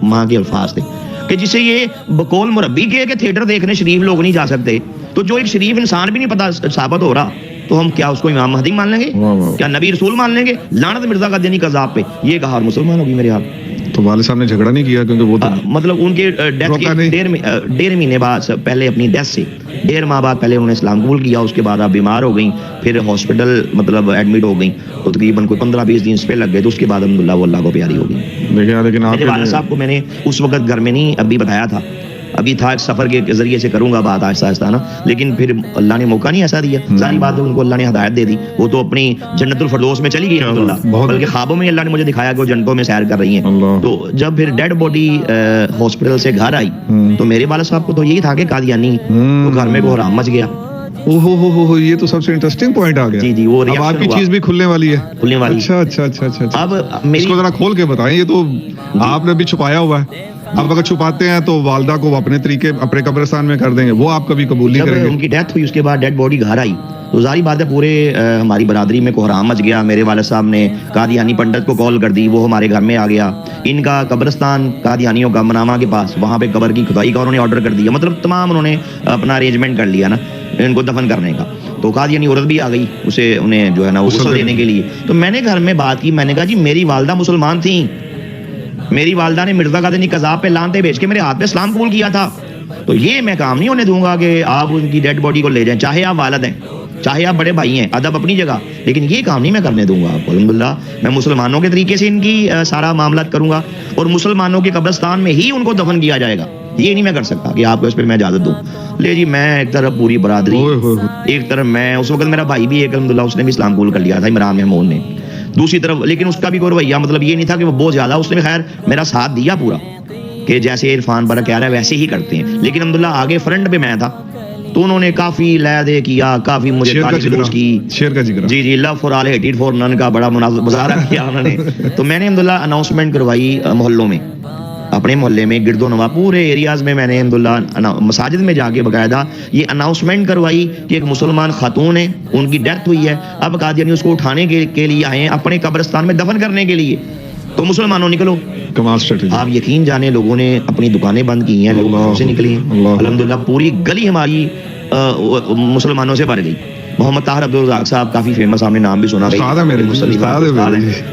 माँ के अल्फाज थे कि जिसे ये बकौल मुरब्बी के थिएटर देखने शरीफ लोग नहीं जा सकते, तो जो एक शरीफ इंसान भी नहीं पता साबित हो रहा, तो हम क्या उसको इमाम महदी मान लेंगे? क्या नबी रसूल मान लेंगे? लानत मिर्जा का देनी कज़ाब पे, ये कहा और मुसलमान होगी मेरे हाल। तो वाले साहब ने झगड़ा नहीं किया क्योंकि वो तो मतलब उनके डेथ के डेढ़ महीने बाद, पहले अपनी डेथ से 1.5 माह बाद पहले उन्होंने इस्लाम कबूल किया, उसके बाद आप बीमार हो गई, फिर हॉस्पिटल मतलब एडमिट हो गई, तो तकरीबन कोई 15-20 दिन पे लग गए, तो उसके बाद अल्हम्दुलिल्लाह वो अल्लाह को प्यारी हो गई। देखिए लेकिन मेरे वाला साहब को मैंने उस वक्त घर में नहीं अभी बताया था, अभी था सफर के जरिए से करूंगा बात आहिस्ता आहिस्ता ना, लेकिन फिर अल्लाह ने मौका नहीं ऐसा दिया, सारी बात उनको अल्लाह ने हदायत दे दी, वो तो अपनी जन्नतुल फिरदौस में चली गई अल्हम्दुलिल्लाह, बल्कि ख्वाबों में अल्लाह ने मुझे दिखाया कि वो जन्नतों में सैर कर रही हैं। तो जब फिर डेड बॉडी हॉस्पिटल से घर आई, तो मेरे वाला साहब को तो यही था कि कादियानी, तो घर में कोहराम मच गया। ओहो, ये तो सबसे इंटरेस्टिंग पॉइंट आ गया। जी, वो अब आपकी चीज भी खुलने वाली है। खुलने वाली। अच्छा। अब इसको जरा खोल के बताएं, ये तो आपने भी छुपाया हुआ है, अब अगर छुपाते हैं तो वालदा को अपने तरीके अपने कब्रिस्तान में कर देंगे, वो आप कभी कबूल नहीं करेंगे। उनकी डेथ हुई उसके बाद डेड बॉडी घर आई, तो जारी बात है पूरे हमारी बरादरी में कोहराम मच गया। मेरे वाले साहब ने कादियानी पंडित को कॉल कर दी, वो हमारे घर में आ गया। इनका कब्रिस्तान कादियानियों का मनामा के पास, वहाँ पे कब्र की खुदाई का उन्होंने ऑर्डर कर दिया, मतलब तमाम उन्होंने अपना अरेंजमेंट कर लिया ना इनको दफन करने का। तो कादियानी औरत भी आ गई उसे उन्हें जो है ना गुस्ल देने के लिए। तो मैंने घर में बात की, मैंने कहा जी मेरी वालदा मुसलमान थी, मेरी वालदा ने मिर्जा का दिन कज़ाब पे लानते भेज के मेरे हाथ पे इस्लाम कबूल किया था, तो ये मैं काम नहीं होने दूंगा कि आप उनकी डेड बॉडी को ले जाएं, चाहे आप वालिद हैं, चाहे आप बड़े भाई हैं, अदब अपनी जगह, लेकिन ये काम नहीं मैं करने दूंगा आपको। अल्हम्दुलिल्लाह मैं मुसलमानों के तरीके से इनकी सारा मामला करूंगा, और मुसलमानों के कब्रिस्तान में ही उनको दफन किया जाएगा। ये नहीं मैं कर सकता कि आपको इस पर मैं इजाजत दूं। ले जी, मैं एक तरफ पूरी बरादरी, एक तरफ मैं, उस वक्त मेरा भाई भी एक अल्हम्दुलिल्लाह उसने भी इस्लाम कबूल कर लिया था, इमरान महमूद ने, दूसरी तरफ, लेकिन उसका भी कोई रवैया मतलब ये नहीं था कि वो बहुत ज्यादा, उसने खैर मेरा साथ दिया पूरा कि जैसे इरफान बड़ा कह रहा है वैसे ही करते हैं, लेकिन अल्हम्दुलिल्लाह आगे फ्रंट पे मैं था, तो उन्होंने काफी लय किया, काफी मुझे शेर का जिक्र जी लव फॉर ऑल हेटेड फॉर नन का बड़ा मुजाहरा किया उन्होंने। तो मैंने अल्हम्दुलिल्लाह अनाउंसमेंट करवाई मोहल्लों में, अपने मोहल्ले में गिरदो नवा पूरे एरियाज में, मैंने अल्हम्दुलिल्लाह मसाजिद में जाके बकायदा ये अनाउंसमेंट करवाई कि एक मुसलमान खातून है, उनकी डेथ हुई है, अब कादियानी उसको उठाने के लिए आए हैं अपने कब्रिस्तान में दफन करने के लिए, तो मुसलमानों निकलो। कमाल स्ट्रेटजी। आप यकीन जाने लोगों ने अपनी दुकानें बंद की हैं, लोग से निकले हैं, अल्हम्दुलिल्लाह पूरी गली हमारी मुसलमानों से भर गई। मोहम्मद ताहिर अब्दुल रज़ाक साहब काफी फेमस, आपने नाम भी सुना,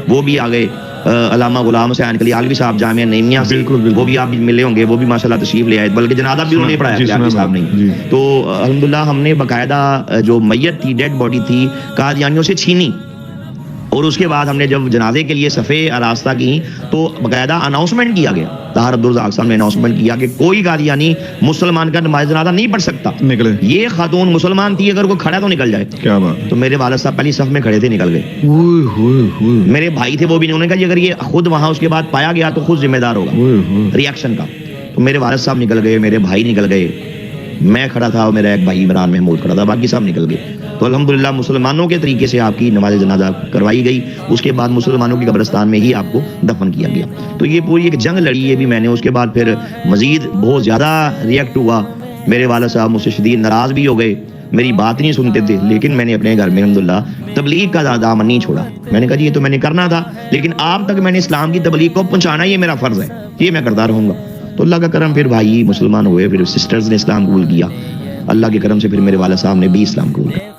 वो भी आ गए। अल्लामा गुलाम हुसैन कलियालवी साहब जामिया नईमिया से, वो भी आप मिले होंगे, वो भी माशाल्लाह तशरीफ ले आए, बल्कि जनाजा भी उन्होंने पढ़ाया कलियालवी साहब ने। तो अल्हम्दुलिल्लाह हमने बकायदा जो मैयत थी, डेड बॉडी थी, कादियानियों से छीनी, और उसके बाद हमने जब जनाजे के लिए सफ़े रास्ता की तो बकायदा अनाउंसमेंट किया गया, ताहिर अब्दुल रज़ाक साहब ने अनाउंसमेंट किया कि कोई कादियानी मुसलमान का नमाज जनाजा नहीं पढ़ सकता, निकले। ये खातून मुसलमान थी, अगर कोई खड़ा तो निकल जाए। क्या बात। तो मेरे वालिद साहब पहली सफ में खड़े थे, निकल गए। मेरे भाई थे, वो भी नहीं, उन्होंने कहा अगर ये खुद वहां उसके बाद पाया गया तो खुद जिम्मेदार होगा रिएक्शन का। तो मेरे वालिद साहब निकल गए, मेरे भाई निकल गए, मैं खड़ा था और मेरा एक भाई इमरान महमूद खड़ा था, बाकी सब निकल गए। तो अल्हम्दुलिल्लाह मुसलमानों के तरीके से आपकी नमाज जनाजा करवाई गई, उसके बाद मुसलमानों की कब्रिस्तान में ही आपको दफन किया गया। तो ये पूरी एक जंग लड़ी है भी मैंने, उसके बाद फिर मजीद बहुत ज़्यादा रिएक्ट हुआ, मेरे वाला साहब मुझसे शदीद नाराज़ भी हो गए, मेरी बात नहीं सुनते थे, लेकिन मैंने अपने घर में अल्हम्दुलिल्लाह तबलीग का दामन नहीं छोड़ा। मैंने कहा जी ये तो मैंने करना था, लेकिन आप तक मैंने इस्लाम की तबलीग को पहुँचाना ये मेरा फ़र्ज़ है, ये मैं करता रहूँगा। तो अल्लाह का करम, फिर भाई मुसलमान हुए, फिर सिस्टर्स ने इस्लाम कबूल किया, अल्लाह के करम से फिर मेरे वाला साहब ने भी इस्लाम कबूल किया।